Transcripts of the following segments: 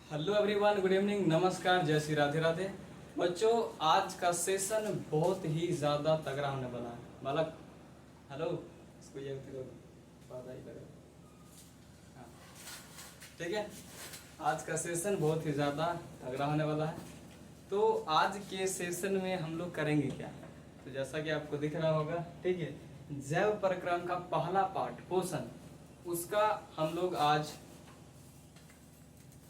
Hello everyone, good evening, नमस्कार, जय श्री राधे राधे। बच्चों, आज का सेशन बहुत ही ज़्यादा तगड़ा होने वाला है। बालक हेलो, इसको ये पता ही लगा। हाँ, ठीक है। आज का सेशन बहुत ही ज़्यादा तगड़ा होने वाला है। तो आज के सेशन में हम लोग करेंगे क्या? तो जैसा कि आपको दिख रहा होगा, ठीक है, जैव प्रक्रम का पहला पार्ट पोषण, उसका हम लोग आज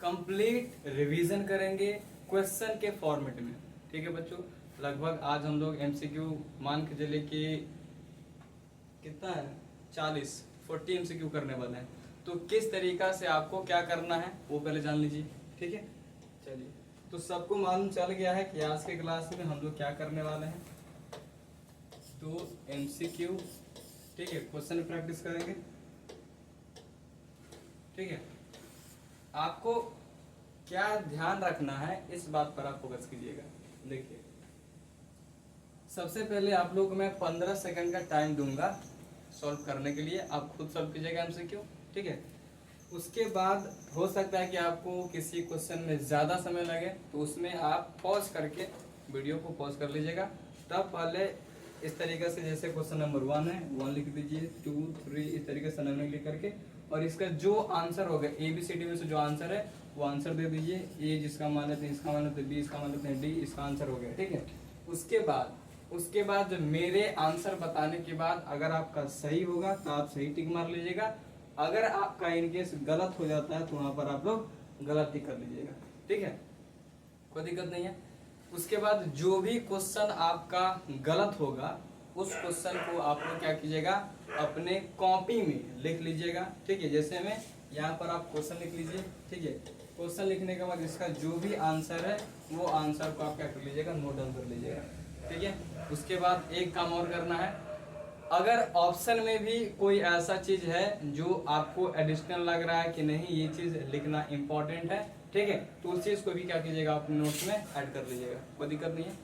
कंप्लीट रिवीजन करेंगे क्वेश्चन के फॉर्मेट में। ठीक है बच्चों, लगभग आज हम लोग एमसीक्यू मान के चले कि कितना है 40 एमसीक्यू करने वाले हैं। तो किस तरीका से आपको क्या करना है वो पहले जान लीजिए। ठीक है, चलिए। तो सबको मालूम चल गया है कि आज के क्लास में हम लोग क्या करने वाले हैं। तो एमसीक्यू, ठीक है, क्वेश्चन प्रैक्टिस करेंगे। ठीक है, आपको क्या ध्यान रखना है इस बात पर आप फोकस कीजिएगा। देखिए, सबसे पहले आप लोग को मैं 15 सेकंड का टाइम दूंगा सॉल्व करने के लिए। आप खुद सॉल्व कीजिएगा एमसीक्यू। ठीक है, उसके बाद हो सकता है कि आपको किसी क्वेश्चन में ज़्यादा समय लगे, तो उसमें आप पॉज करके वीडियो को पॉज कर लीजिएगा। तब पहले इस तरीके से, जैसे क्वेश्चन नंबर 1 है 1 लिख दीजिए, 2 3 इस तरीके से नंबर लिख करके, और इसका जो आंसर होगा ABCD में से जो आंसर है वो आंसर दे दीजिए। ए जिसका मान लेते हैं, इसका मान लेते हैं, बी इसका मान लेते हैं, डी इसका आंसर हो गया। ठीक है, उसके बाद मेरे आंसर बताने के बाद अगर आपका सही होगा तो आप सही टिक मार लीजिएगा। अगर आपका इनकेस गलत हो जाता है तो वहां पर आप लोग गलत टिक कर लीजिएगा। ठीक है, कोई दिक्कत नहीं है। उसके बाद जो भी क्वेश्चन आपका गलत होगा उस क्वेश्चन को आप लोग क्या कीजिएगा, अपने कॉपी में लिख लीजिएगा। ठीक है, जैसे में यहाँ पर आप क्वेश्चन लिख लीजिए। ठीक है, क्वेश्चन लिखने के बाद इसका जो भी आंसर है वो आंसर को आप क्या कर लीजिएगा, नोट डाउन कर लीजिएगा। ठीक है, उसके बाद एक काम और करना है, अगर ऑप्शन में भी कोई ऐसा चीज है जो आपको एडिशनल लग रहा है कि नहीं ये चीज लिखना इंपॉर्टेंट है, ठीक है, तो उस चीज को भी क्या कीजिएगा, अपने नोट्स में ऐड कर लीजिएगा। कोई दिक्कत नहीं है।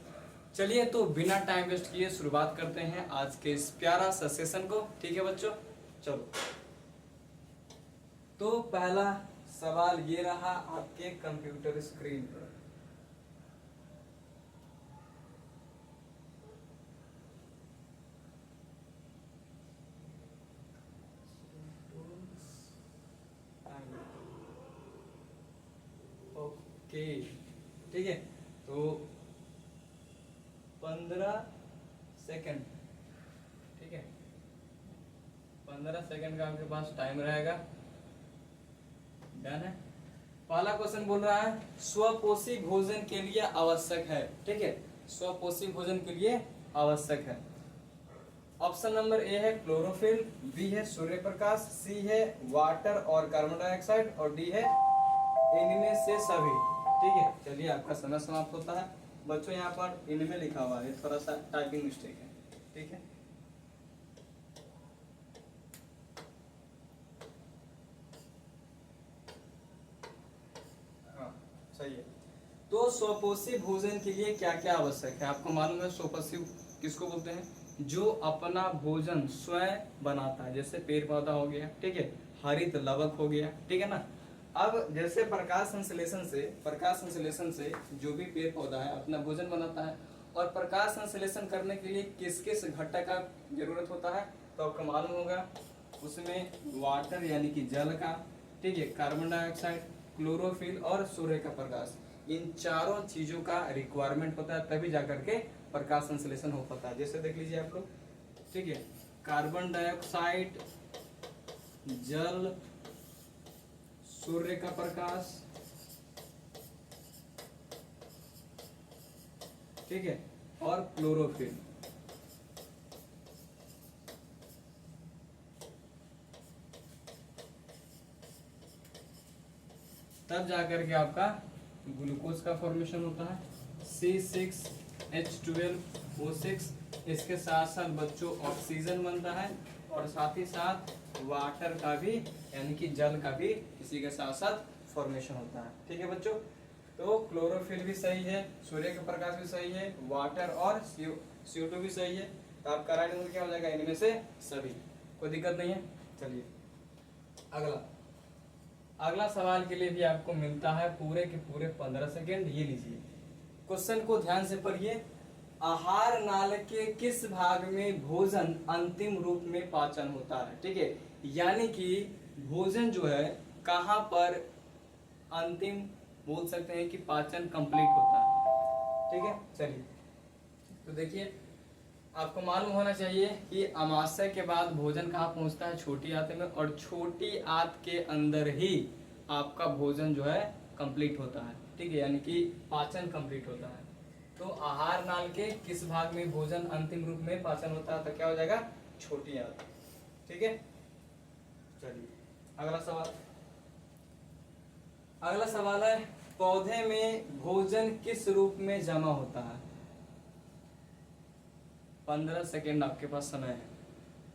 चलिए, तो बिना टाइम वेस्ट किए शुरुआत करते हैं आज के इस प्यारा सा सेशन को। ठीक है बच्चों, चलो। तो पहला सवाल ये रहा आपके कंप्यूटर स्क्रीन पर। ओके, ठीक है, तो 15 सेकंड, ठीक है, 15 सेकंड का आपके पास टाइम रहेगा। डन है। पहला क्वेश्चन बोल रहा है स्वपोषी भोजन के लिए आवश्यक है। ठीक है, स्वपोषी भोजन के लिए आवश्यक है। ऑप्शन नंबर ए है क्लोरोफिल, बी है सूर्य प्रकाश, सी है वाटर और कार्बन डाइऑक्साइड, और डी है इनमें से सभी। ठीक है, चलिए, आपका समय समाप्त होता है। बच्चों, यहाँ पर इनमें लिखा हुआ है, थोड़ा सा टाइपिंग मिस्टेक है। ठीक है, हाँ सही है। तो स्वपोषी भोजन के लिए क्या क्या आवश्यक है? आपको मालूम है स्वपोषी किसको बोलते हैं? जो अपना भोजन स्वयं बनाता है, जैसे पेड़ पौधा हो गया, ठीक है, हरित लवक हो गया, ठीक है ना। अब जैसे प्रकाश संश्लेषण से जो भी पेड़ पौधा है अपना भोजन बनाता है, और प्रकाश संश्लेषण करने के लिए किस किस घटक का जरूरत होता है तो आपको मालूम होगा, उसमें वाटर यानी कि जल का, ठीक है, कार्बन डाइऑक्साइड, क्लोरोफिल और सूर्य का प्रकाश, इन चारों चीजों का रिक्वायरमेंट होता है, तभी जाकर के प्रकाश संश्लेषण हो पाता है। जैसे देख लीजिए आप लोग, ठीक है, कार्बन डाइऑक्साइड, जल, सूर्य का प्रकाश, ठीक है, और क्लोरोफिल। तब जाकर के आपका ग्लूकोज का फॉर्मेशन होता है, C6H12O6। इसके साथ साथ बच्चों ऑक्सीजन बनता है, और साथ ही साथ वाटर का भी यानी कि जल का भी इसी के साथ साथ फॉर्मेशन होता है। ठीक है बच्चों, तो क्लोरोफिल भी सही है, सूर्य का प्रकाश भी सही है, वाटर और CO2 भी सही है। तो आपका राइट आंसर क्या हो जाएगा, इनमें से सभी। कोई दिक्कत नहीं है। चलिए अगला, अगला सवाल के लिए भी आपको मिलता है पूरे के पूरे 15 सेकेंड। ये लीजिए, क्वेश्चन को ध्यान से पढ़िए। आहार नाल के किस भाग में भोजन अंतिम रूप में पाचन होता है? ठीक है, यानी कि भोजन जो है कहाँ पर अंतिम बोल सकते हैं कि पाचन कंप्लीट होता है। ठीक है, चलिए तो देखिए, आपको मालूम होना चाहिए कि अमाशय के बाद भोजन कहाँ पहुंचता है? छोटी आंत में, और छोटी आंत के अंदर ही आपका भोजन जो है कंप्लीट होता है। ठीक है, यानी कि पाचन कंप्लीट होता है। तो आहार नाल के किस भाग में भोजन अंतिम रूप में पाचन होता है? तो क्या हो जाएगा? छोटी आंत। ठीक है, चलिए अगला सवाल। अगला सवाल है, पौधे में भोजन किस रूप में जमा होता है? 15 सेकेंड आपके पास समय है।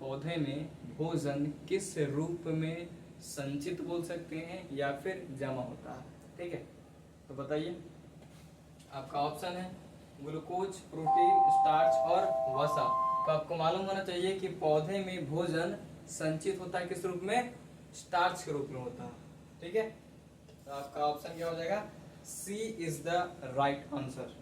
पौधे में भोजन किस रूप में संचित बोल सकते हैं या फिर जमा होता है? ठीक है, तो बताइए। आपका ऑप्शन है ग्लूकोज, प्रोटीन, स्टार्च और वसा। तो आपको मालूम होना चाहिए कि पौधे में भोजन संचित होता है किस रूप में? स्टार्च के रूप में होता है। ठीक है, तो आपका ऑप्शन क्या हो जाएगा? सी इज द राइट आंसर।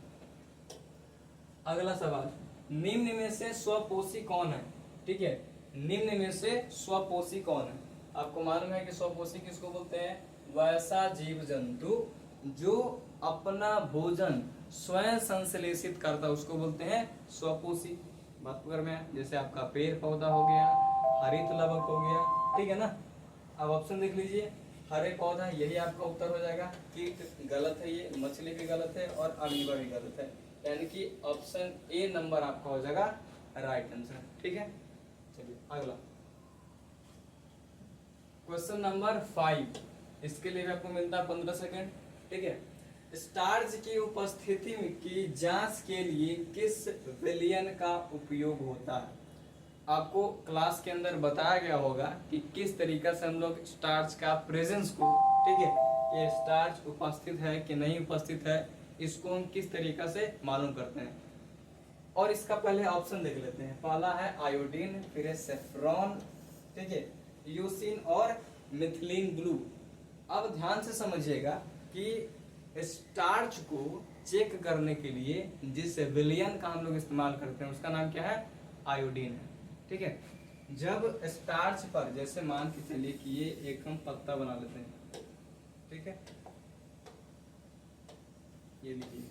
अगला सवाल, निम्न में से स्वपोषी कौन है? ठीक है, निम्न में से स्वपोषी कौन है? आपको मालूम है कि स्वपोषी किसको बोलते हैं? वैसा जीव जंतु जो अपना भोजन स्वयं संश्लेषित करता है उसको बोलते हैं स्वपोषी। बात पकड़ में आया? जैसे आपका पेड़ पौधा हो गया, हरित लवक हो गया। ठीक है ना? अब ऑप्शन देख लीजिए, हरे पौधा, यही आपका उत्तर हो जाएगा। कीट गलत है, ये मछली भी गलत है और अमीबा भी गलत है, यानी कि ऑप्शन ए नंबर आपका हो जाएगा राइट आंसर। ठीक है, चलिए अगला क्वेश्चन नंबर 5। इसके लिए भी आपको मिलता है 15 सेकेंड। ठीक है, स्टार्च की उपस्थिति की जांच के लिए किस विलयन का उपयोग होता है? आपको क्लास के अंदर बताया गया होगा कि किस तरीका से हम लोग स्टार्च का प्रेजेंस को, ठीक है, ये स्टार्च उपस्थित है कि नहीं उपस्थित है, इसको हम किस तरीका से मालूम करते हैं। और इसका पहले ऑप्शन देख लेते हैं। पहला है आयोडीन, फिर है सेफ्रॉन, ठीक है, यूसिन और मिथिलीन ब्लू। अब ध्यान से समझिएगा कि स्टार्च को चेक करने के लिए जिस विलयन का हम लोग इस्तेमाल करते हैं उसका नाम क्या है? आयोडीन है। ठीक है, जब स्टार्च पर, जैसे मान के चलिए कि ये एक हम पत्ता बना लेते हैं। ठीक है, ये लीजिए,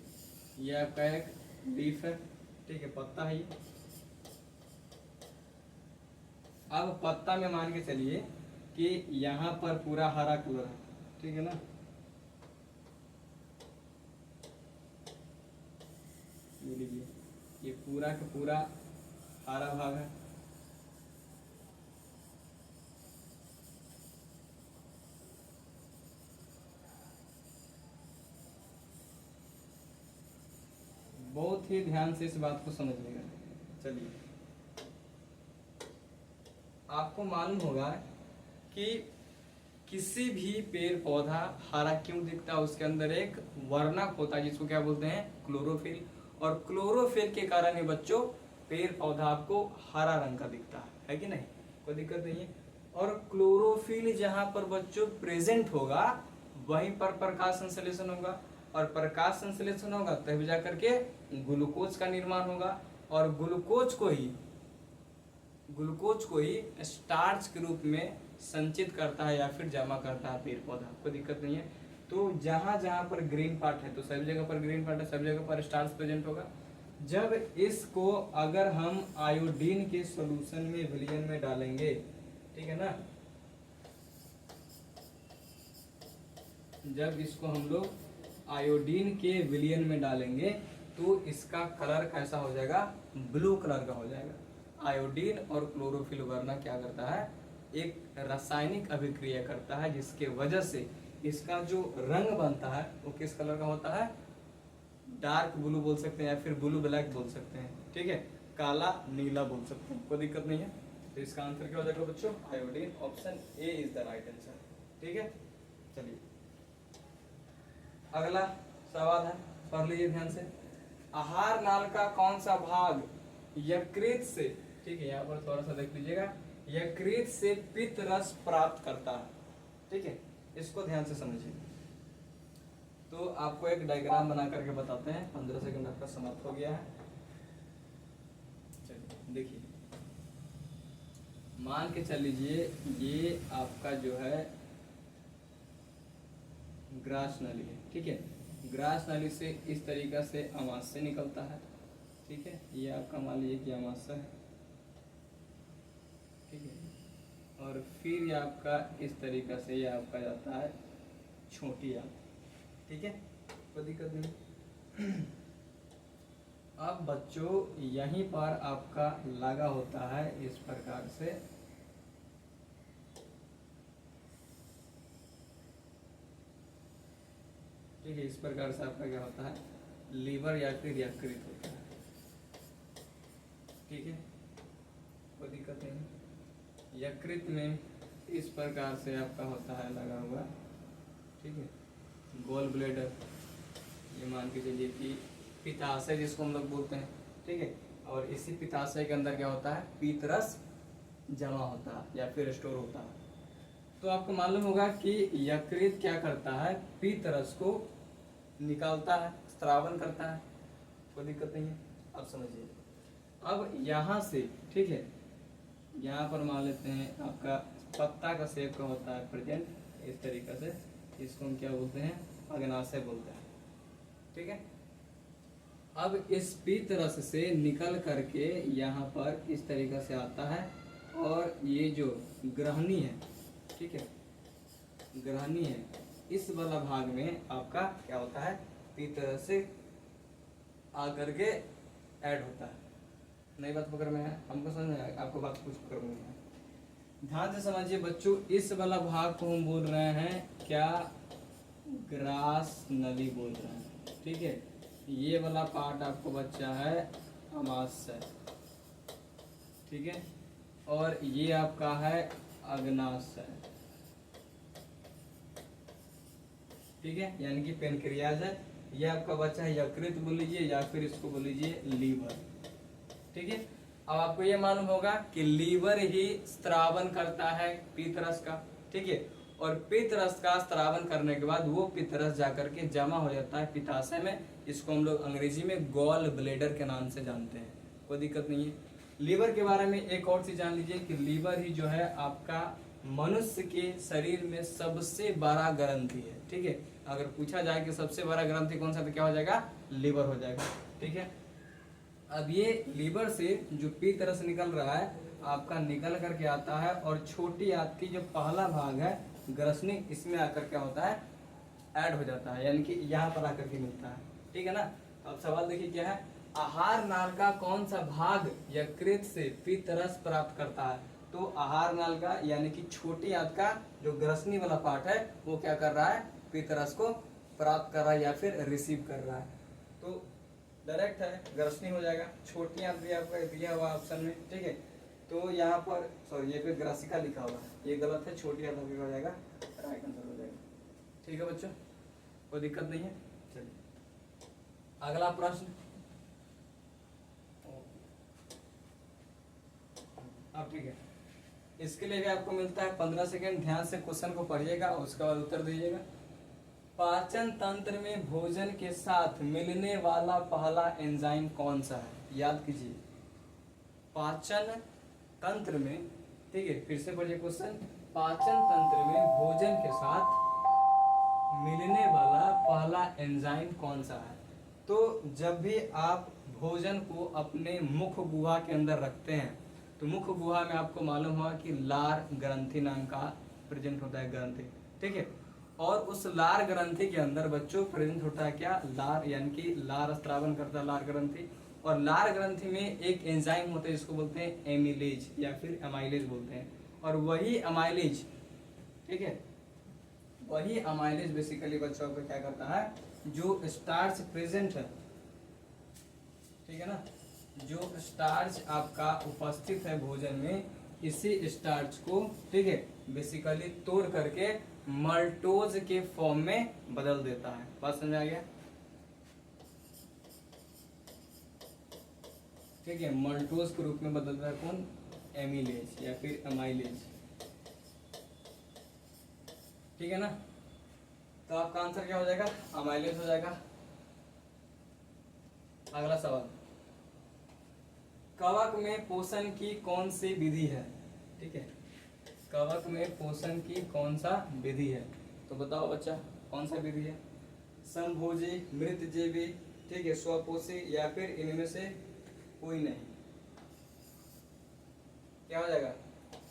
ये आपका एक लीफ है। ठीक है, पत्ता है ये। अब पत्ता में मान के चलिए कि यहाँ पर पूरा हरा कलर है। ठीक है ना? ये लीजिए, ये पूरा का पूरा हरा भाग है। बहुत ही ध्यान से इस बात को समझिएगा। चलिए, आपको मालूम होगा कि किसी भी पेड़ पौधा हरा क्यों दिखता है? उसके अंदर एक वर्णक होता है जिसको क्या बोलते हैं? क्लोरोफिल। और क्लोरोफिल के कारण ही बच्चों पेड़ पौधा आपको हरा रंग का दिखता है कि नहीं? कोई दिक्कत नहीं है। और क्लोरोफिल जहां पर बच्चों प्रेजेंट होगा वहीं पर प्रकाश संश्लेषण होगा, और प्रकाश संश्लेषण होगा तभी जाकर के ग्लूकोज का निर्माण होगा, और ग्लूकोज को ही स्टार्च के रूप में संचित करता है या फिर जमा करता है पेड़ पौधा। कोई दिक्कत नहीं है। तो जहां जहां पर ग्रीन पार्ट है तो सभी जगह पर ग्रीन पार्ट है, सभी जगह पर स्टार्च प्रेजेंट होगा। जब इसको अगर हम आयोडीन के सॉल्यूशन में, विलयन में डालेंगे, ठीक है ना, जब इसको हम लोग आयोडीन के विलयन में डालेंगे तो इसका कलर कैसा हो जाएगा? ब्लू कलर का हो जाएगा। आयोडीन और क्लोरोफिल वर्णक क्या करता है? एक रासायनिक अभिक्रिया करता है जिसके वजह से इसका जो रंग बनता है वो किस कलर का होता है? डार्क ब्लू बोल सकते हैं या फिर ब्लू ब्लैक बोल सकते हैं। ठीक है, काला नीला बोल सकते हैं, कोई दिक्कत नहीं है। तो इसका आंसर क्या हो जाएगा बच्चों? Iodine. Option A is the right answer. ठीक है, चलिए अगला सवाल है, पढ़ लीजिए ध्यान से। आहार नाल का कौन सा भाग यकृत से, ठीक है, यहाँ पर थोड़ा सा देख लीजिएगा, यकृत से पित्त रस प्राप्त करता है। ठीक है, इसको ध्यान से समझिए। तो आपको एक डायग्राम बना करके बताते हैं। 15 सेकंड आपका समाप्त हो गया है। चलिए देखिए, मान के चल लीजिए ये आपका जो है ग्रास नली है, ठीक है। ग्रास नली से इस तरीका से अमाशय निकलता है, ठीक है। ये आपका मान लीजिए कि अमाशय है, ठीक है। और फिर ये आपका इस तरीका से ये आपका जाता है छोटी आंत, ठीक है, कोई दिक्कत नहीं। अब बच्चों यहीं पर आपका लगा होता है इस प्रकार से, ठीक है। इस प्रकार से आपका क्या होता है, लीवर या फिर यकृत होता है, ठीक है, कोई दिक्कत नहीं। यकृत में इस प्रकार से आपका होता है लगा हुआ, ठीक है, गोल ब्लेडर। ये मान के चलिए कि पित्ताशय जिसको हम लोग बोलते हैं, ठीक है। और इसी पित्ताशय के अंदर क्या होता है, पीतरस जमा होता है या फिर स्टोर होता है। तो आपको मालूम होगा कि यकृत क्या करता है, पीतरस को निकालता है, स्त्रावन करता है, कोई दिक्कत नहीं है। अब समझिए, अब यहाँ से, ठीक है, यहाँ पर मान लेते हैं आपका पत्ता का शेप का होता है प्रेजेंट इस तरीका से, इसको हम क्या बोलते हैं, अग्नाशय बोलते हैं, ठीक है। अब इस पीतरस से निकल करके यहाँ पर इस तरीका से आता है, और ये जो ग्रहणी है, ठीक है, ग्रहणी है, इस वाला भाग में आपका क्या होता है, पीतरस से आकर के ऐड होता है। नई बात पकड़ में है, हमको समझ में आएगा, आपको बात कुछ पकड़ में है। ध्यान से समझिए बच्चों, इस वाला भाग को हम बोल रहे हैं क्या, ग्रास नली बोल रहे हैं, ठीक है। ये वाला पार्ट आपको बच्चा है अमाशय, ठीक है। और ये आपका है अग्नाशय, ठीक है, यानी कि पेनक्रियाज है। ये आपका बच्चा है यकृत बोल लीजिए या फिर इसको बोल लीजिए लीवर, ठीक है। अब आपको ये मालूम होगा कि लीवर ही स्त्रावन करता है पीतरस का, ठीक है। और पीतरस का स्त्रावन करने के बाद वो पीतरस जाकर के जमा हो जाता है पित्ताशय में। इसको हम लोग अंग्रेजी में गॉल ब्लेडर के नाम से जानते हैं, कोई दिक्कत नहीं है। लीवर के बारे में एक और चीज जान लीजिए कि लीवर ही जो है आपका मनुष्य के शरीर में सबसे बड़ा ग्रंथि है, ठीक है। अगर पूछा जाए कि सबसे बड़ा ग्रंथि कौन सा, तो क्या हो जाएगा, लीवर हो जाएगा, ठीक है। अब ये लीवर से जो पीतरस निकल रहा है आपका निकल करके आता है, और छोटी आंत की जो पहला भाग है ग्रसनी, इसमें आकर क्या होता है, ऐड हो जाता है, यानी कि यहाँ पर आकर के मिलता है, ठीक है ना। अब सवाल देखिए क्या है, आहार नाल का कौन सा भाग यकृत से पीतरस प्राप्त करता है। तो आहार नाल का यानी कि छोटी आंत का जो ग्रसनी वाला पार्ट है वो क्या कर रहा है, पीतरस को प्राप्त कर रहा है या फिर रिसीव कर रहा है। तो डायरेक्ट है ग्रसनी हो जाएगा। छोटी आंत भी आपका दिया हुआ ऑप्शन में, ठीक है। तो यहाँ पर सॉरी ये पे ग्रासिका लिखा हुआ है, ये गलत है, छोटी आंत भी हो जाएगा, राइट आंसर हो जाएगा, ठीक है बच्चों, कोई दिक्कत नहीं है। चलिए अगला प्रश्न, अब ठीक है, इसके लिए भी आपको मिलता है 15 सेकंड। ध्यान से क्वेश्चन को पढ़िएगा, उसके बाद उत्तर दीजिएगा। पाचन तंत्र में भोजन के साथ मिलने वाला पहला एंजाइम कौन सा है, याद कीजिए। पाचन तंत्र में, ठीक है, फिर से पढ़िए क्वेश्चन। पाचन तंत्र में भोजन के साथ मिलने वाला पहला एंजाइम कौन सा है। तो जब भी आप भोजन को अपने मुख गुहा के अंदर रखते हैं तो मुख गुहा में आपको मालूम हुआ कि लार ग्रंथि नाम का प्रेजेंट होता है ग्रंथि, ठीक है। और उस लार ग्रंथि के अंदर बच्चों प्रेजेंट होता है क्या, लार, यानी कि लार स्त्रावन करता है लार ग्रंथि। और लार ग्रंथि में एक एंजाइम होता है जिसको बोलते हैं एमिलेज या फिर एमाइलेज बोलते हैं। और वही एमाइलेज, ठीक है, वही अमाइलेज बेसिकली बच्चों को क्या करता है, जो स्टार्च प्रेजेंट है, ठीक है ना, जो स्टार्च आपका उपस्थित है भोजन में, इसी स्टार्च को, ठीक है, बेसिकली तोड़ करके मल्टोज के फॉर्म में बदल देता है। बात समझ आ गया, ठीक है। मल्टोज के रूप में बदलता है कौन, एमिलेज या फिर एमाइलेज, ठीक है ना। तो आपका आंसर क्या हो जाएगा, अमाइलेज हो जाएगा। अगला सवाल, कवक में पोषण की कौन सी विधि है। ठीक है, कवक में पोषण की कौन सा विधि है, तो बताओ बच्चा कौन सा विधि है। समभोजी, मृतजीवी, ठीक है, स्वपोषी, या फिर इनमें से कोई नहीं। क्या हो जाएगा,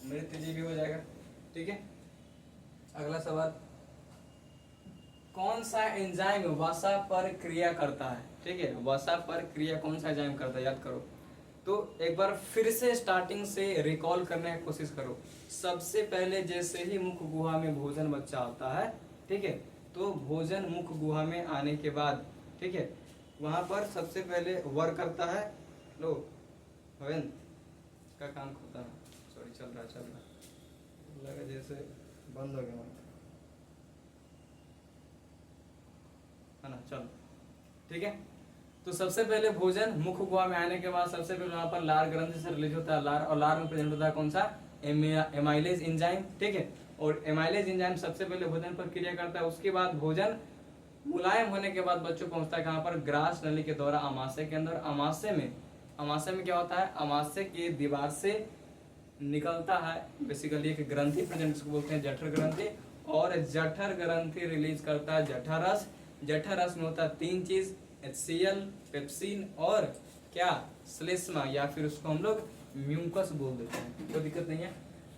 मृतजीवी हो जाएगा। ठीक है। अगला सवाल, कौन सा एंजाइम वसा पर क्रिया करता है। ठीक है, वसा पर क्रिया कौन सा एंजाइम करता है, याद करो। तो एक बार फिर से स्टार्टिंग से रिकॉल करने की कोशिश करो। सबसे पहले जैसे ही मुख गुहा में भोजन बच्चा आता है, ठीक है, तो भोजन मुख गुहा में आने के बाद, ठीक है, वहां पर सबसे पहले वर्क करता है। लो हवेन का काम होता है, सॉरी चल रहा लगा जैसे बंद हो गया है ना। चलो ठीक है। तो सबसे पहले भोजन मुख गुहा में आने के बाद सबसे पहले वहां पर लार ग्रंथि से रिलीज होता है लार, और लार में प्रेजेंट होता है कौन सा, एमाइलेज एंजाइम। ठीक है, और एमाइलेज एंजाइम सबसे पहले भोजन पर क्रिया करता है। उसके बाद भोजन मुलायम होने के बाद बच्चों पहुंचता है कहाँ पर, ग्रास नली के द्वारा अमाशय के अंदर। अमाशय में क्या होता है, अमाशय की दीवार से निकलता है बेसिकली एक ग्रंथि प्रेजेंट, जिसको बोलते हैं जठर ग्रंथि, और जठर ग्रंथि रिलीज करता है जठर रस। जठर रस में होता है तीन चीज, HCl, पेप्सिन और क्या, श्लेष्मा, या फिर उसको हम लोग म्यूकस बोल देते हैं। कोई दिक्कत नहीं है,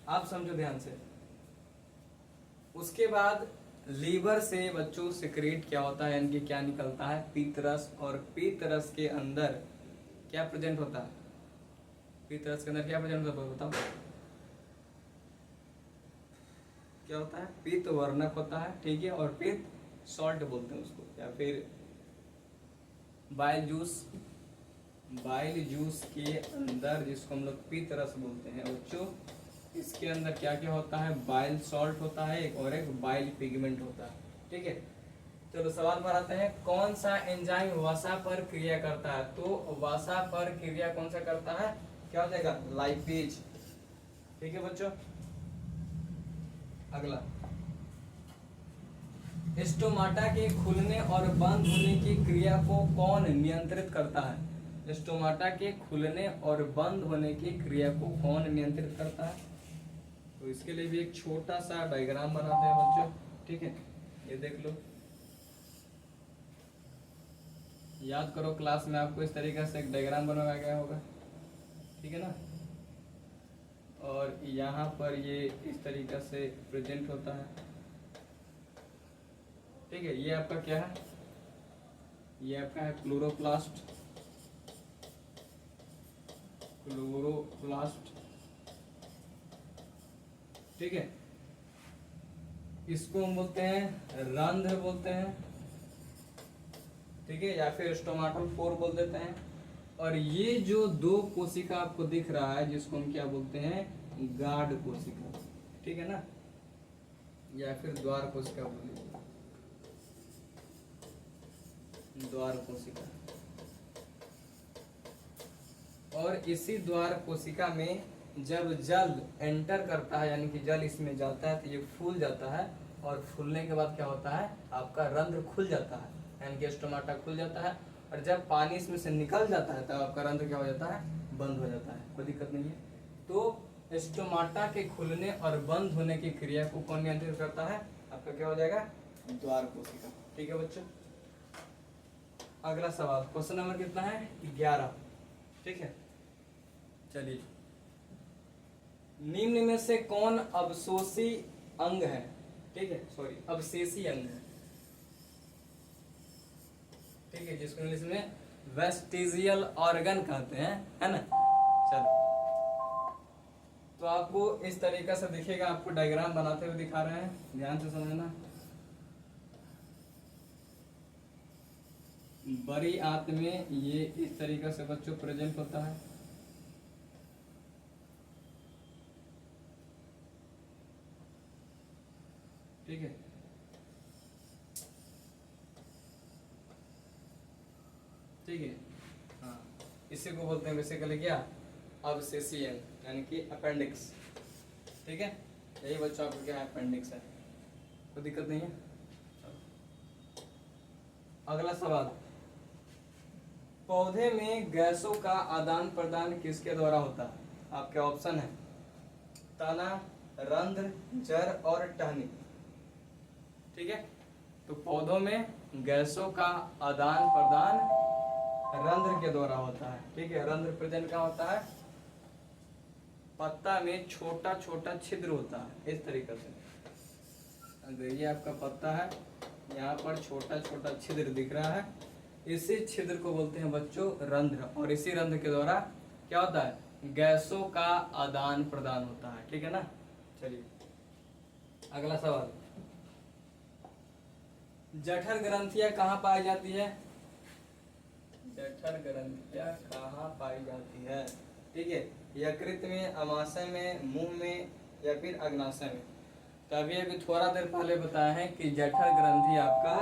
आप समझो ध्यान से। उसके बाद लीवर से बच्चों सिक्रेट क्या होता है, यानी कि क्या निकलता है, पीतरस, और पीतरस के अंदर क्या प्रेजेंट होता है, पीतरस के अंदर क्या प्रेजेंट होता है बताओ, क्या होता है, पीत वर्णक होता है। ठीक है, और पीत सॉल्ट बोलते हैं उसको, या फिर बाइल जूस के अंदर जिसको हम लोग पीत रस बोलते हैं बच्चों, इसके अंदर क्या क्या होता है, बाइल सॉल्ट होता है एक, और एक बाइल पिगमेंट होता है। ठीक है, चलो सवाल पर आते हैं, कौन सा एंजाइम वसा पर क्रिया करता है। तो वसा पर क्रिया कौन सा करता है, क्या हो जाएगा, लाइपेज। ठीक है बच्चों। अगला, स्टोमाटा के खुलने और बंद होने की क्रिया को कौन नियंत्रित करता है। स्टोमाटा के खुलने और बंद होने की क्रिया को कौन नियंत्रित करता है। तो इसके लिए भी एक छोटा सा डायग्राम बनाते हैं बच्चों। ठीक है, ये देख लो, याद करो क्लास में आपको इस तरीके से एक डायग्राम बनवाया गया होगा। ठीक है ना, और यहाँ पर ये इस तरीके से प्रेजेंट होता है। ठीक है, ये आपका क्या है, ये आपका है क्लोरोप्लास्ट। ठीक है, इसको हम बोलते हैं रंध्र बोलते हैं। ठीक है, या फिर स्टोमाटोफोर बोल देते हैं। और ये जो दो कोशिका आपको दिख रहा है, जिसको हम क्या बोलते हैं, गार्ड कोशिका। ठीक है ना, या फिर द्वार कोशिका बोलिए, द्वार कोशिका। और इसी द्वार कोशिका में जब जल एंटर करता है, यानी कि जल इसमें जाता है, तो ये फूल जाता है, और फूलने के बाद क्या होता है, आपका रंध्र खुल जाता है, यानी कि स्टोमाटा खुल जाता है। और जब पानी इसमें से निकल जाता है, तब आपका रंध्र क्या हो जाता है, बंद हो जाता है। कोई दिक्कत नहीं है। तो स्टोमाटा के खुलने और बंद होने की क्रिया को कौन नियंत्रित करता है, आपका क्या हो जाएगा, द्वार कोशिका। ठीक है बच्चों। अगला सवाल, क्वेश्चन नंबर कितना है, 11। ठीक है, चलिए, निम्न में से कौन अवशोषी अंग है। ठीक है, सॉरी, अवशेषी अंग है। ठीक है, जिसको इंग्लिश में वेस्टिजियल ऑर्गन कहते हैं, है ना। चलो, तो आपको इस तरीका से दिखेगा, आपको डायग्राम बनाते हुए दिखा रहे हैं, ध्यान से समझना। बड़ी आंत में ये इस तरीका से बच्चों प्रेजेंट होता है। ठीक है, ठीक है, हाँ, इसी को बोलते हैं बेसिकली क्या, अवशेषी अंग, यानी कि अपेंडिक्स। ठीक है, यही बच्चों आपको क्या है, अपेंडिक्स है। कोई दिक्कत नहीं है। अगला सवाल, पौधे में गैसों का आदान प्रदान किसके द्वारा होता है? आपके ऑप्शन है तना, रंध्र, जड़ और टहनी। ठीक है, तो पौधों में गैसों का आदान प्रदान रंध्र के द्वारा होता है। ठीक है, रंध्र प्रेजेंट का होता है, पत्ता में छोटा छोटा छिद्र होता है इस तरीके से। अगर ये आपका पत्ता है, यहाँ पर छोटा छोटा छिद्र दिख रहा है, इसी छिद्र को बोलते हैं बच्चों रंध्र, और इसी रंध्र के द्वारा क्या होता है? गैसों का आदान प्रदान होता है। ठीक है ना। चलिए अगला सवाल, जठर ग्रंथियां कहाँ पाई जाती है? जठर ग्रंथियां कहाँ पाई जाती है? ठीक है, यकृत में, अमाशय में, मुंह में या फिर अग्नाशय में। तो अभी थोड़ा देर पहले बताया है कि जठर ग्रंथि आपका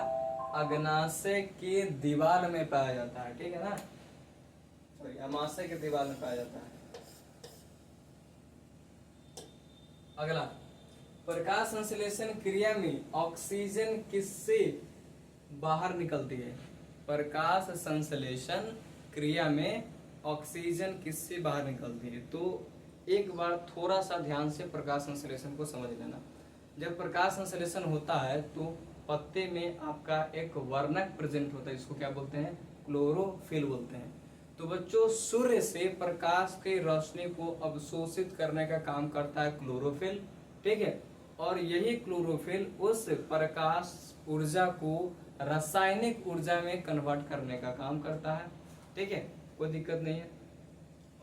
अग्नाशय के दीवार में पाया जाता है। ठीक है ना, सॉरी अमाशय के दीवार में पाया जाता है। अगला, प्रकाश संश्लेषण क्रिया में ऑक्सीजन किससे बाहर निकलती है? प्रकाश संश्लेषण क्रिया में ऑक्सीजन किससे बाहर निकलती है? तो एक बार थोड़ा सा ध्यान से प्रकाश संश्लेषण को समझ लेना। जब प्रकाश संश्लेषण होता है तो पत्ते में आपका एक वर्णक प्रेजेंट होता है, इसको क्या बोलते हैं? क्लोरोफिल बोलते हैं। तो बच्चों, सूर्य से प्रकाश की रोशनी को अवशोषित करने का काम करता है क्लोरोफिल। ठीक है, और यही क्लोरोफिल उस प्रकाश ऊर्जा को रासायनिक ऊर्जा में कन्वर्ट करने का काम करता है। ठीक है, कोई दिक्कत नहीं है।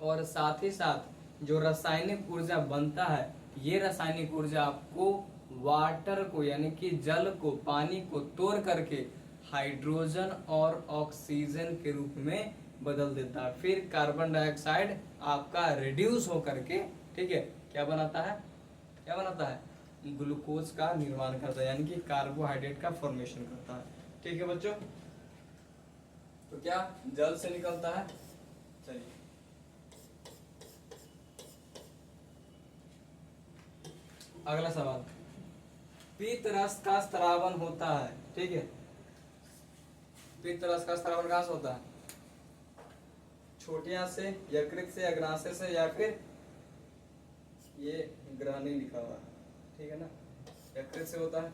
और साथ ही साथ जो रासायनिक ऊर्जा बनता है, ये रासायनिक ऊर्जा आपको वाटर को यानी कि जल को, पानी को तोड़ करके हाइड्रोजन और ऑक्सीजन के रूप में बदल देता है। फिर कार्बन डाइऑक्साइड आपका रिड्यूस होकर के, ठीक है, क्या बनाता है? क्या बनाता है? ग्लूकोज का निर्माण करता है, यानी कि कार्बोहाइड्रेट का फॉर्मेशन करता है। ठीक है बच्चों, तो क्या जल से निकलता है? चलिए अगला सवाल, पीत रस का स्रावन होता है। ठीक है, पीत रस का स्रावन कहाँ से होता है? छोटी आंत से, यकृत से, अग्नाशय से, या फिर ये ग्रहणी लिखा हुआ है, ठीक है ना, यकृत से होता है।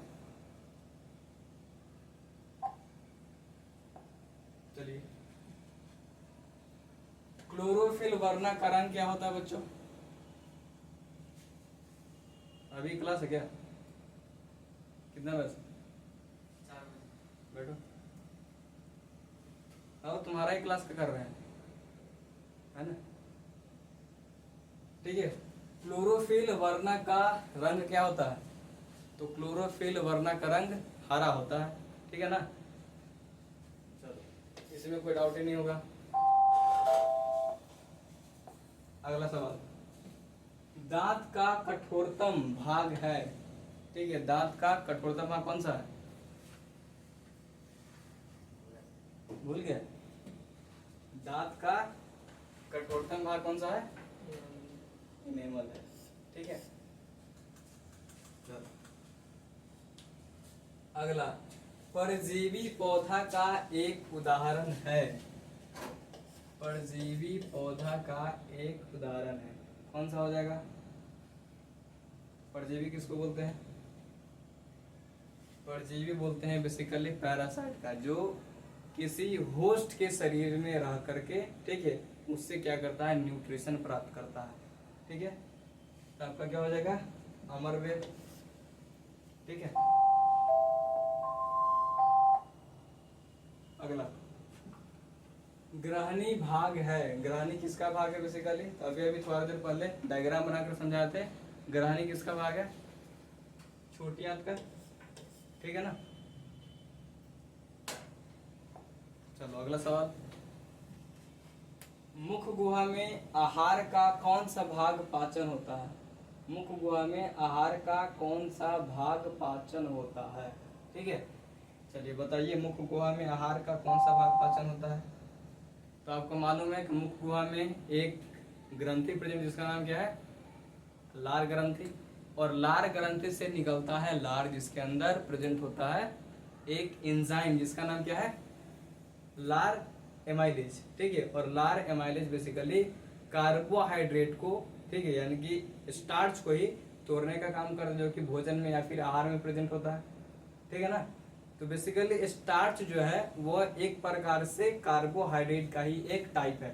चलिए, क्लोरोफिल वर्णकरण क्या होता है बच्चों? अभी क्लास है क्या? कितना बजे? 4 बजे। बैठो। अब तुम्हारा ही क्लास का कर रहे हैं, है ना? ठीक है, क्लोरोफिल वर्ण का रंग क्या होता है? तो क्लोरोफिल वर्ण का रंग हरा होता है। ठीक है ना। चलो, इसमें कोई डाउट ही नहीं होगा। अगला सवाल, दांत का कठोरतम भाग है। ठीक है, दांत का कठोरतम भाग कौन सा है? भूल गया? दांत का कठोरतम भाग कौन सा है? इनेमल है। ठीक है, अगला, परजीवी पौधा का एक उदाहरण है। परजीवी पौधा का एक उदाहरण है, कौन सा हो जाएगा? परजीवी किसको बोलते हैं? परजीवी बोलते हैं बेसिकली पैरासाइट का, जो किसी होस्ट के शरीर में रह करके, ठीक है, उससे क्या करता है? न्यूट्रिशन प्राप्त करता है। ठीक है, तो आपका क्या हो जाएगा? अमरवेल। ठीक है, अगला, ग्रहणी भाग है। ग्रहणी किसका भाग है बेसिकली? तो अभी थोड़ा देर पहले डायग्राम बनाकर समझाते हैं, ग्रहणी किसका भाग है? छोटी आंत का। ठीक है ना। चलो अगला सवाल, मुख गुहा में आहार का कौन सा भाग पाचन होता है? मुख गुहा में आहार का कौन सा भाग पाचन होता है? ठीक है, चलिए बताइए, मुख गुहा में आहार का कौन सा भाग पाचन होता है? तो आपको मालूम है कि मुख गुहा में एक ग्रंथि प्रेजेंट, जिसका नाम क्या है? लार ग्रंथि, और लार ग्रंथि से निकलता है लार, जिसके अंदर प्रेजेंट होता है एक एंजाइम जिसका नाम क्या है, लार एमाइलेज। ठीक है, और लार एमाइलेज बेसिकली कार्बोहाइड्रेट को, ठीक है, यानी कि स्टार्च को ही तोड़ने का काम करता है, जो कि भोजन में या फिर आहार में प्रेजेंट होता है। ठीक है ना। तो बेसिकली स्टार्च जो है वो एक प्रकार से कार्बोहाइड्रेट का ही एक टाइप है।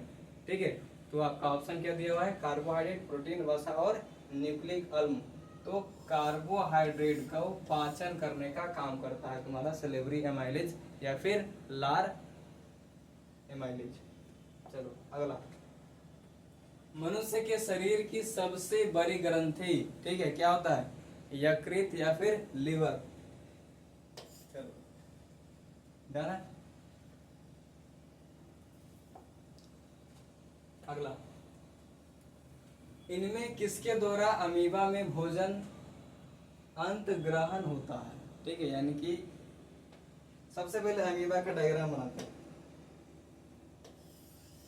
ठीक है, तो आपका ऑप्शन क्या दिया हुआ है, कार्बोहाइड्रेट, प्रोटीन, वसा और न्यूक्लिक अम्ल। तो कार्बोहाइड्रेट का पाचन करने का काम करता है तुम्हारा सलेवरी एमाइलेज या फिर लार एमाइलेज। चलो अगला, मनुष्य के शरीर की सबसे बड़ी ग्रंथि, ठीक है, क्या होता है, यकृत या फिर लिवर। चलो डन है। अगला, इनमें किसके द्वारा अमीबा में भोजन अंत ग्रहण होता है। ठीक है, यानी कि सबसे पहले अमीबा का डायग्राम बनाते हैं।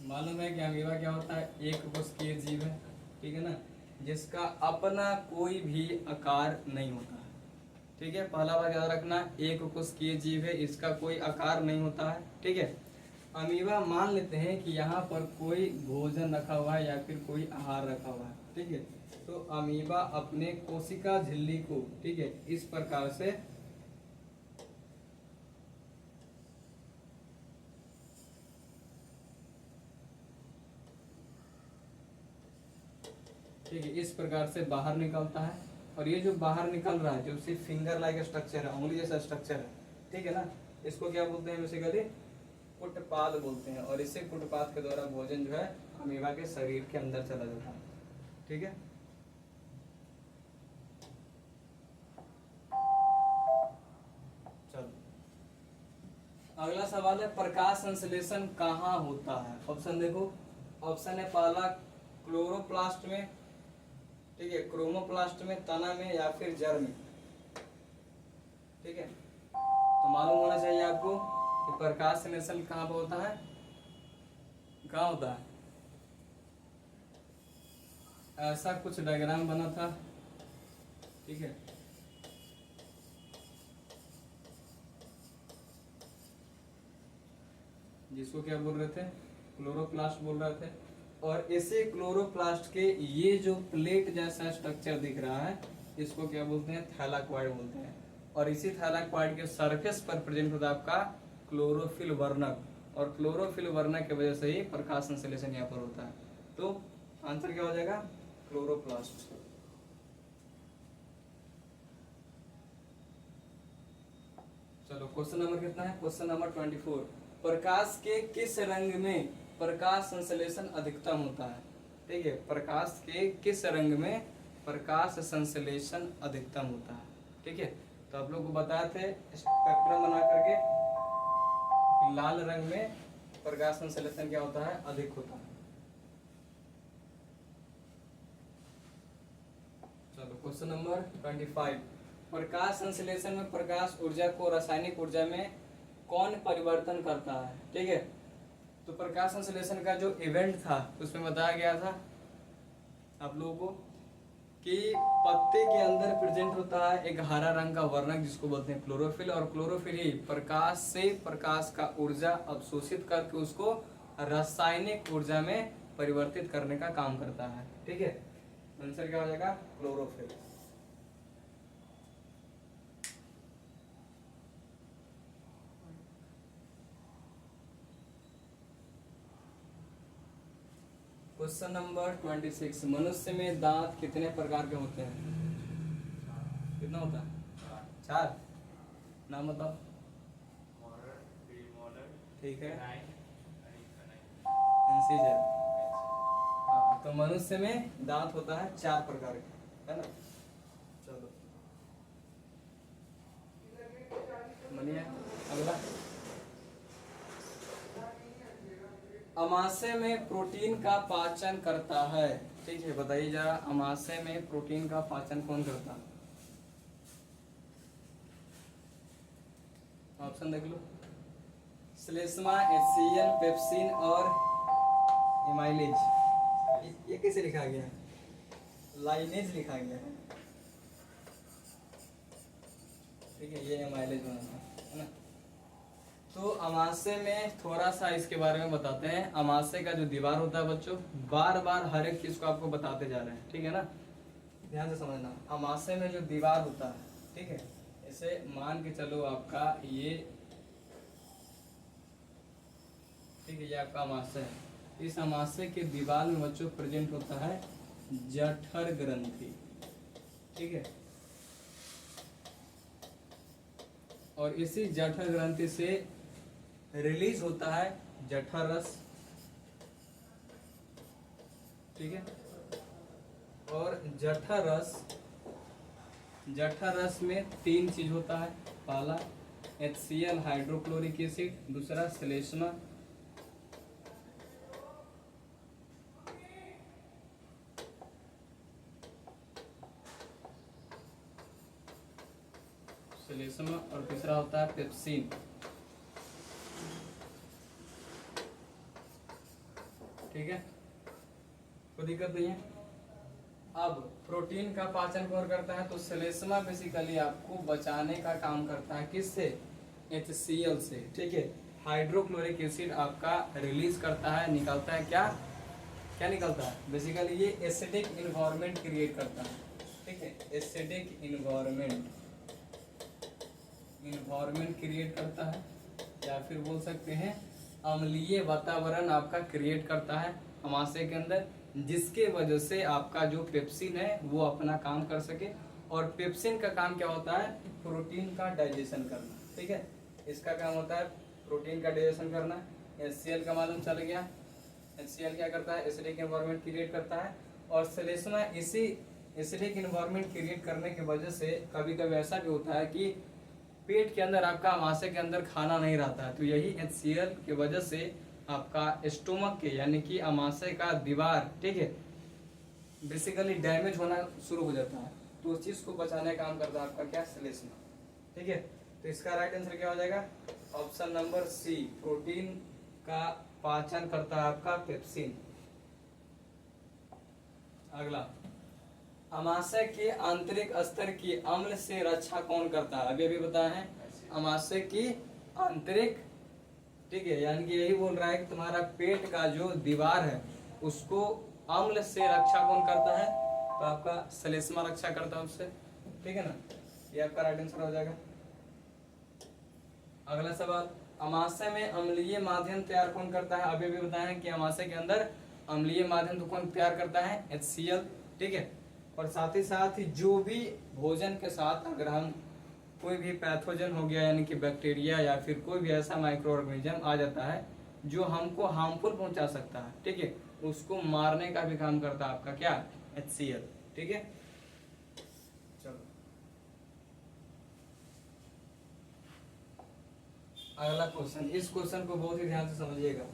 मालूम है कि अमीबा क्या होता है, एक कोशिकीय जीव है। ठीक है ना, जिसका अपना कोई भी आकार नहीं होता है। ठीक है, पहला बात याद रखना, एक कोशिकीय जीव है, इसका कोई आकार नहीं होता है। ठीक है, अमीबा मान लेते हैं कि यहाँ पर कोई भोजन रखा हुआ है या फिर कोई आहार रखा हुआ है। ठीक है, तो अमीबा अपने कोशिका झिल्ली को, ठीक है, इस प्रकार से ठीक है, इस प्रकार से बाहर निकलता है। और ये जो बाहर निकल रहा है, जो सिर्फ फिंगर लाइक स्ट्रक्चर है, उंगली जैसा स्ट्रक्चर है, ठीक है ना, इसको क्या बोलते हैं, बेसिकली कुटपाद बोलते हैं। और इसी कुटपाद के द्वारा भोजन जो है अमीबा के शरीर के अंदर चला जाता है। ठीक है, चलो अगला सवाल है, प्रकाश संश्लेषण कहाँ होता है। ऑप्शन देखो, ऑप्शन है पहला क्लोरोप्लास्ट में, ठीक है, क्रोमोप्लास्ट में, तना में या फिर जड़ में। ठीक है, तो मालूम होना चाहिए आपको कि प्रकाश संश्लेषण कहाँ पर होता है, कहाँ होता है। ऐसा कुछ डायग्राम बना था। ठीक है, जिसको क्या बोल रहे थे, क्लोरोप्लास्ट बोल रहे थे। और इसे क्लोरोप्लास्ट के ये जो प्लेट जैसा स्ट्रक्चर दिख रहा है, इसको क्या बोलते हैं, थैलाक्वाइड बोलते हैं। और इसी थैलाक्वाइड के सरफेस पर प्रेजेंट होता है आपका क्लोरोफिल वर्णक, और क्लोरोफिल वर्णक की वजह से ही प्रकाश संश्लेषण यहाँ पर होता है। तो आंसर क्या हो जाएगा, क्लोरोप्लास्ट। चलो क्वेश्चन नंबर कितना है, क्वेश्चन नंबर 24, प्रकाश के किस रंग में प्रकाश संश्लेषण अधिकतम होता है। ठीक है, प्रकाश के किस रंग में प्रकाश संश्लेषण अधिकतम होता है। ठीक है, तो आप लोग को बताए थे स्पेक्ट्रम बना करके कि लाल रंग में प्रकाश संश्लेषण क्या होता है, अधिक होता है। चलो क्वेश्चन नंबर 25, प्रकाश संश्लेषण में प्रकाश ऊर्जा को रासायनिक ऊर्जा में कौन परिवर्तन करता है। ठीक है, तो प्रकाश संश्लेषण का जो इवेंट था उसमें बताया गया था आप लोगों को कि पत्ते के अंदर प्रेजेंट होता है एक हरा रंग का वर्णक जिसको बोलते हैं क्लोरोफिल, और क्लोरोफिल ही प्रकाश से प्रकाश का ऊर्जा अवशोषित करके उसको रासायनिक ऊर्जा में परिवर्तित करने का काम करता है। ठीक है, आंसर क्या हो जाएगा, क्लोरोफिल। क्वेश्चन नंबर 26, मनुष्य में दांत कितने प्रकार के होते हैं। कितना होता है, 4। नाम बताओ। ठीक है, इंसिजर। हाँ, तो मनुष्य में दांत होता है 4 प्रकार के, है ना। चलो मनिया अगला, अमाशय में प्रोटीन का पाचन करता है। ठीक है, बताइए जरा, अमाशय में प्रोटीन का पाचन कौन करता है। ऑप्शन देख लो, श्लेष्मा, एसियन, पेप्सिन और एमाइलेज। ये कैसे लिखा गया है, लाइनेज लिखा गया है। ठीक है, ये एमाइलेज बनाना है ना। तो अमाशय में थोड़ा सा इसके बारे में बताते हैं। अमाशय का जो दीवार होता है बच्चों, बार बार हर एक चीज को आपको बताते जा रहे हैं, ठीक है ना, ध्यान से समझना। अमाशय में जो दीवार होता है, ठीक है, इसे मान के चलो आपका ये, ठीक है, ये आपका अमाशय है। इस अमाशय के दीवार में बच्चों प्रेजेंट होता है जठर ग्रंथि, ठीक है, और इसी जठर ग्रंथि से रिलीज होता है जठर रस, ठीक है, और जठर रस में 3 चीज होता है। पहला HCl हाइड्रोक्लोरिक एसिड, दूसरा श्लेष्मा, और तीसरा होता है पेप्सिन, ठीक है, कोई दिक्कत नहीं है। अब प्रोटीन का पाचन कौन करता है, तो श्लेष्मा बेसिकली आपको बचाने का काम करता है, किससे, HCl से, ठीक है। हाइड्रोक्लोरिक एसिड आपका रिलीज करता है, निकलता है क्या क्या निकलता है, बेसिकली ये एसिडिक इन्वायरमेंट क्रिएट करता है, ठीक है, एसिडिक इन्वायरमेंट क्रिएट करता है, या फिर बोल सकते हैं अम्लीय वातावरण आपका क्रिएट करता है अमाशय के अंदर, जिसके वजह से आपका जो पेप्सिन है वो अपना काम कर सके। और पेप्सिन का काम क्या होता है, प्रोटीन का डाइजेशन करना, ठीक है, इसका काम होता है प्रोटीन का डाइजेशन करना। HCl का मालूम चल गया, HCl क्या करता है, एसिडिक एनवायरनमेंट क्रिएट करता है। और श्लेष्मा इसी एसिडिक एनवायरनमेंट क्रिएट करने की वजह से कभी कभी ऐसा भी होता है कि पेट के अंदर आपका अमाशय के अंदर खाना नहीं रहता है, तो यही HCl की वजह से आपका स्टोमक के यानी कि अमाशय का दीवार, ठीक है, बेसिकली डैमेज होना शुरू हो जाता है, तो उस चीज को बचाने का काम करता है आपका क्या, श्लेष्मा, ठीक है। तो इसका राइट आंसर क्या हो जाएगा, ऑप्शन नंबर सी, प्रोटीन का पाचन करता है आपका पेप्सिन। अगला, अमाशय के आंतरिक स्तर की अम्ल से रक्षा कौन करता है, अभी अभी बताया है, अमाशय की आंतरिक, ठीक है, यानी कि यही बोल रहा है कि तुम्हारा पेट का जो दीवार है उसको अम्ल से रक्षा कौन करता है, तो आपका श्लेष्मा रक्षा करता है उससे, ठीक है ना, ये आपका राइट आंसर हो जाएगा। अगला सवाल, अमाशय में अम्लीय माध्यम तैयार कौन करता है, अभी अभी बताया कि अमाशय के अंदर अम्लीय माध्यम तो कौन तैयार करता है, HCl, ठीक है, और साथ ही जो भी भोजन के साथ अगर हम कोई भी पैथोजन हो गया यानी कि बैक्टीरिया या फिर कोई भी ऐसा माइक्रो ऑर्गेनिज्म आ जाता है जो हमको हार्मफुल पहुंचा सकता है, ठीक है, उसको मारने का भी काम करता है आपका क्या, HCl, ठीक है। चलो अगला क्वेश्चन, इस क्वेश्चन को बहुत ही ध्यान से समझिएगा।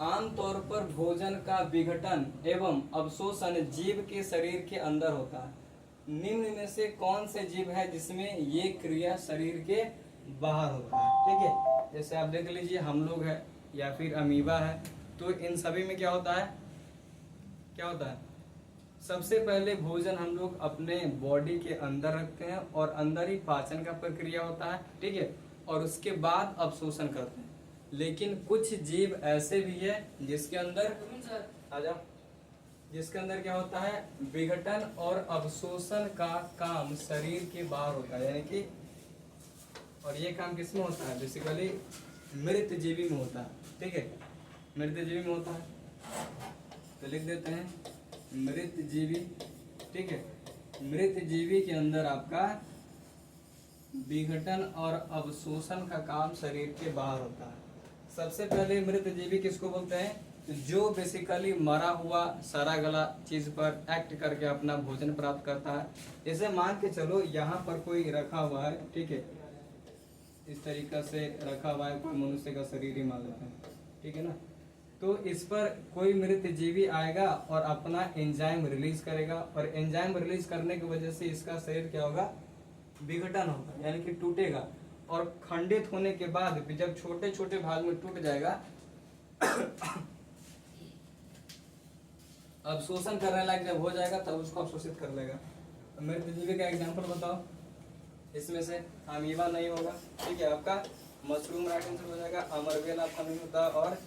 आमतौर पर भोजन का विघटन एवं अवशोषण जीव के शरीर के अंदर होता है, निम्न में से कौन से जीव है जिसमें ये क्रिया शरीर के बाहर होता है, ठीक है, जैसे आप देख लीजिए हम लोग है या फिर अमीबा है, तो इन सभी में क्या होता है, सबसे पहले भोजन हम लोग अपने बॉडी के अंदर रखते हैं और अंदर ही पाचन का प्रक्रिया होता है, ठीक है, और उसके बाद अवशोषण करते हैं। लेकिन कुछ जीव ऐसे भी है जिसके अंदर क्या होता है, विघटन और अवशोषण का काम शरीर के बाहर होता है, यानी कि, और ये काम किसमें होता है, बेसिकली मृत जीवी में होता है, ठीक है, मृत जीवी में होता है, तो लिख देते हैं मृत जीवी, ठीक है, मृत जीवी के अंदर आपका विघटन और अवशोषण का काम शरीर के बाहर होता है। सबसे पहले मृत जीवी किसको बोलते हैं, जो बेसिकली मरा हुआ सारा गला चीज पर एक्ट करके अपना भोजन प्राप्त करता है। जैसे मान के चलो यहाँ पर कोई रखा हुआ है, ठीक है, इस तरीका से रखा हुआ है, कोई मनुष्य का शरीर ही मान लेते हैं, ठीक है ना, तो इस पर कोई मृत जीवी आएगा और अपना एंजाइम रिलीज करेगा, और एंजाइम रिलीज करने की वजह से इसका शरीर क्या होगा, विघटन होगा, यानी कि टूटेगा, और खंडित होने के बाद जब छोटे छोटे भाग में टूट जाएगा अवशोषण करने लायक जब हो जाएगा तब उसको अवशोषित कर लेगा। मृत जीवी का एग्जाम्पल बताओ, इसमें से अमीबा नहीं होगा, ठीक है। आपका मशरूम राइट आंसर हो जाएगा, अमरबेल आपका नहीं होता, और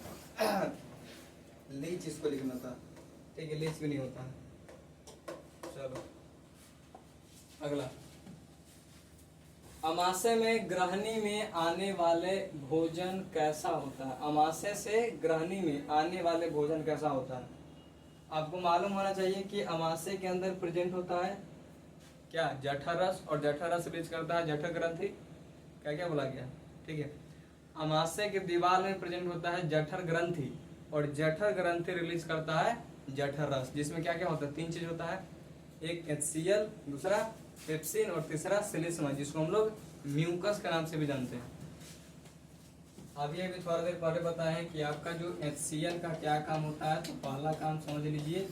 लीच इसको लिखना था, ठीक है, लीच भी नहीं होता। चलो अगला, अमाशय में ग्रहणी में आने वाले भोजन कैसा होता है? अमाशय से ग्रहणी में आने वाले भोजन कैसा होता है? आपको मालूम होना चाहिए कि अमाशय के अंदर प्रेजेंट होता है क्या? जठररस, और जठररस रिलीज करता है जठर ग्रंथि। क्या क्या बोला गया? ठीक है, अमाशय के दीवार में प्रेजेंट होता है जठर ग्रंथि, और जठर ग्रंथि रिलीज करता है जठररस, जिसमें क्या क्या होता है? 3 चीज होता है, एक HCl, दूसरा पेप्सिन, और तीसरा सिलिसमा, जिसको हम लोग म्यूकस के नाम से भी जानते हैं। अभी अभी थोड़ा देर पहले बताया कि आपका जो HCl का क्या काम होता है। तो पहला काम समझ लीजिए,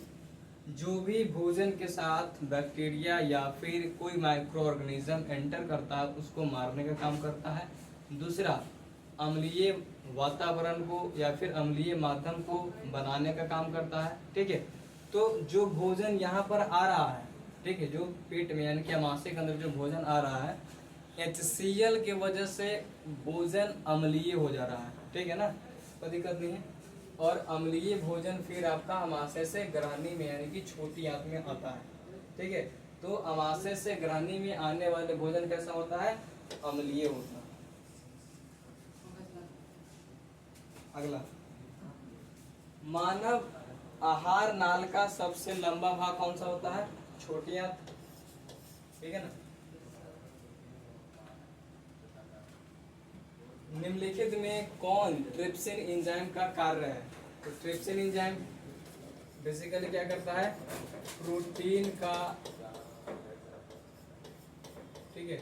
जो भी भोजन के साथ बैक्टीरिया या फिर कोई माइक्रो ऑर्गेनिज्म एंटर करता है उसको मारने का काम करता है। दूसरा, अम्लीय वातावरण को या फिर अम्लीय माध्यम को बनाने का काम करता है, ठीक है। तो जो भोजन यहाँ पर आ रहा है, ठीक है, जो पेट में यानी कि अमाशय के अंदर जो भोजन आ रहा है, HCl के वजह से भोजन अम्लीय हो जा रहा है, ठीक है ना, कोई दिक्कत नहीं है। और अम्लीय भोजन फिर आपका अमाशय से ग्रहणी में यानी कि छोटी आंत में आता है, ठीक है। तो अमाशय से ग्रहणी में आने वाले भोजन कैसा होता है? अम्लीय होता है। अगला, मानव आहार नाल का सबसे लंबा भाग कौन सा होता है? छोटी आंत, ठीक है ना। निम्नलिखित में कौन ट्रिप्सिन एंजाइम का कार्य है? तो ट्रिप्सिन एंजाइम बेसिकली क्या करता है? प्रोटीन का, ठीक है,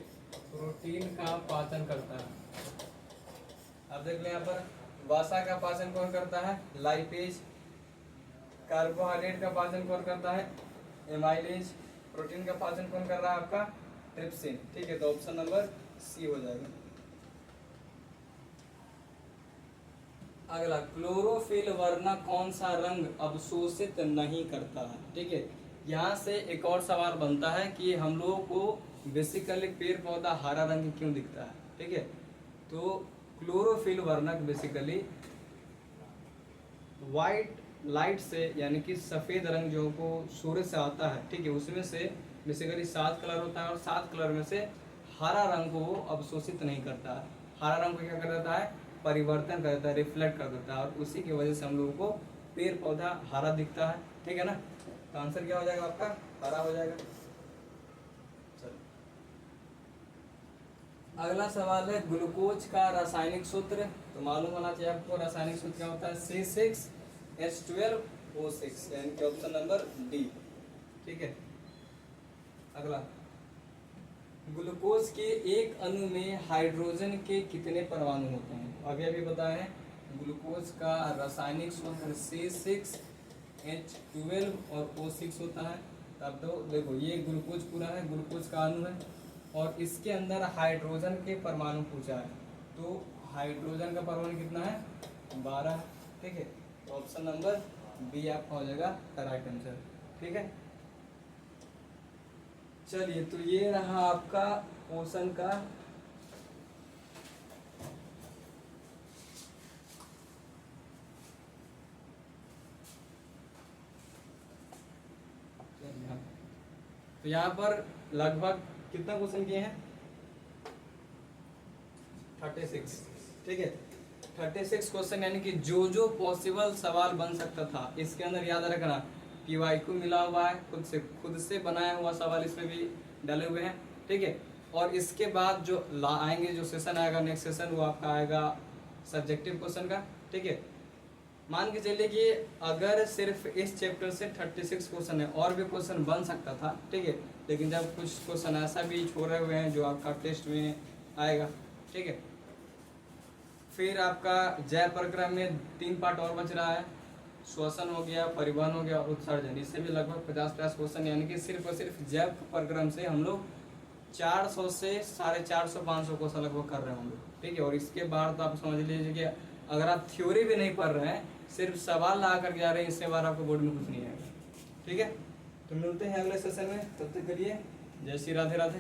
प्रोटीन का पाचन करता है। अब देख लें यहाँ पर, वसा का पाचन कौन करता है? लाइपेज। कार्बोहाइड्रेट का पाचन कौन करता है? एमाइलेज। प्रोटीन का पाचन कौन कर रहा है? आपका ट्रिप्सिन, ठीक है। तो ऑप्शन नंबर सी हो जाएगा। अगला, क्लोरोफिल वर्ण कौन सा रंग अवशोषित नहीं करता है? ठीक है, यहाँ से एक और सवाल बनता है कि हम लोगों को बेसिकली पेड़ पौधा हरा रंग क्यों दिखता है? ठीक है, तो क्लोरोफिल वर्णक बेसिकली वाइट लाइट से यानी कि सफ़ेद रंग जो को सूर्य से आता है, ठीक है, उसमें से बेसिकली 7 कलर होता है, और 7 कलर में से हरा रंग को वो अवशोषित नहीं करता है। हरा रंग को क्या कर देता है? परिवर्तन कर देता है, रिफ्लेक्ट कर देता है, और उसी की वजह से हम लोगों को पेड़ पौधा हरा दिखता है, ठीक है ना। तो आंसर क्या हो जाएगा आपका? हरा हो जाएगा। चलो अगला सवाल है, ग्लूकोज का रासायनिक सूत्र। तो मालूम होना चाहिए आपको रासायनिक सूत्र क्या होता है? C6H12O6, यानी कि ऑप्शन नंबर डी, ठीक है। अगला, ग्लूकोज के एक अणु में हाइड्रोजन के कितने परमाणु होते हैं? अभी अभी बताए हैं, ग्लूकोज का रासायनिक सूत्र C6H12 और O6 होता है। तब तो देखो, ये ग्लूकोज पूरा है, ग्लूकोज का अणु है, और इसके अंदर हाइड्रोजन के परमाणु पूछा है। तो हाइड्रोजन का परमाणु कितना है? 12, ठीक है। तो ऑप्शन नंबर बी आपका हो जाएगा राइट आंसर, ठीक है। चलिए, तो ये रहा आपका पोषण का तो यहाँ पर लगभग कितना क्वेश्चन किए हैं? 36, ठीक है। 36 क्वेश्चन, यानी कि जो जो पॉसिबल सवाल बन सकता था इसके अंदर याद रखना कि वाईक्यू मिला हुआ है, खुद से बनाया हुआ सवाल इसमें भी डाले हुए हैं, ठीक है। और इसके बाद जो आएंगे, जो सेशन आएगा नेक्स्ट सेशन, वो आपका आएगा सब्जेक्टिव क्वेश्चन का, ठीक है। मान के चलिए कि अगर सिर्फ इस चैप्टर से 36 क्वेश्चन है, और भी क्वेश्चन बन सकता था, ठीक है, लेकिन जब कुछ क्वेश्चन ऐसा भी छोड़े हुए हैं जो आपका टेस्ट में आएगा, ठीक है। फिर आपका जैव प्रक्रम में 3 पार्ट और बच रहा है, श्वसन हो गया, परिवहन हो गया, और उत्सर्जन। इससे भी लगभग 50-50 क्वेश्चन, यानी कि सिर्फ और सिर्फ जैव प्रक्रम से हम लोग 400 से 450-500 क्वेश्चन लगभग कर रहे होंगे, ठीक है। और इसके बाद तो आप समझ लीजिए कि अगर आप थ्योरी भी नहीं पढ़ रहे हैं, सिर्फ सवाल ला कर जा रहे हैं, इससे बार आपको बोर्ड में कुछ नहीं आएगा, ठीक है। तो मिलते हैं अगले सेशन में, तब तक के लिए जय श्री राधे राधे।